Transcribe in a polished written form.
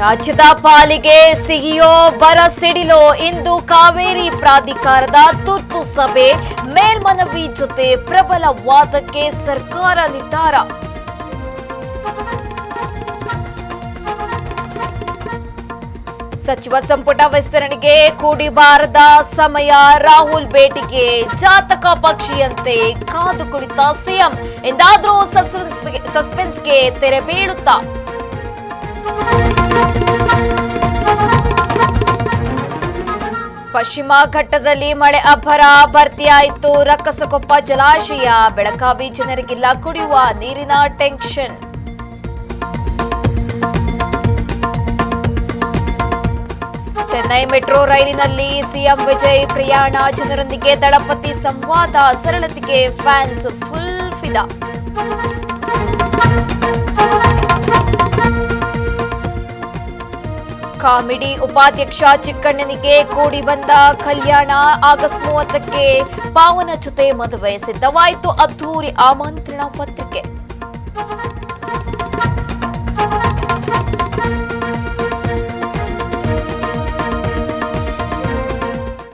ರಾಜ್ಯದ ಪಾಲಿಗೆ ಸಿಹಿಯೋ ಬರ ಸಿಡಿಲೋ ಇಂದು ಕಾವೇರಿ ಪ್ರಾಧಿಕಾರದ ತುರ್ತು ಸಭೆ ಮೇಲ್ಮನವಿ ಜೊತೆ ಪ್ರಬಲ ವಾದಕ್ಕೆ ಸರ್ಕಾರ ನಿರ್ಧಾರ. ಸಚಿವ ಸಂಪುಟ ವಿಸ್ತರಣೆಗೆ ಕೂಡಿಬಾರದ ಸಮಯ, ರಾಹುಲ್ ಭೇಟಿಗೆ ಜಾತಕ ಪಕ್ಷಿಯಂತೆ ಕಾದು ಕುಳಿತ ಸಿಎಂ. ಎಂದಾದ್ರೂ ಸಸ್ಪೆನ್ಸ್ಗೆ ತೆರೆ ಬೀಳುತ್ತಾ? ಪಶ್ಚಿಮ ಘಟ್ಟದಲ್ಲಿ ಮಳೆ ಅಬ್ಬರ, ಭರ್ತಿಯಾಯಿತು ರಕ್ಕಸಕೊಪ್ಪ ಜಲಾಶಯ. ಬೆಳಗಾವಿ ಜನರಿಗಿಲ್ಲ ಕುಡಿಯುವ ನೀರಿನ ಟೆನ್ಷನ್. ಚೆನ್ನೈ ಮೆಟ್ರೋ ರೈಲಿನಲ್ಲಿ ಸಿಎಂ ವಿಜಯ್ ಪ್ರಯಾಣ, ಜನರೊಂದಿಗೆ ದಳಪತಿ ಸಂವಾದ, ಸರಳತೆಗೆ ಫ್ಯಾನ್ಸ್ ಫುಲ್ ಫಿದಾ. ಕಾಮಿಡಿ ಉಪಾಧ್ಯಕ್ಷ ಚಿಕ್ಕಣ್ಣನಿಗೆ ಕೂಡಿ ಬಂದ ಕಲ್ಯಾಣ, ಆಗಸ್ಟ್ 30ಕ್ಕೆ ಪಾವನ ಜೊತೆ ಮದುವೆ ಸಿದ್ಧವಾಯಿತು, ಅದ್ದೂರಿ ಆಮಂತ್ರಣ ಪತ್ರಿಕೆ.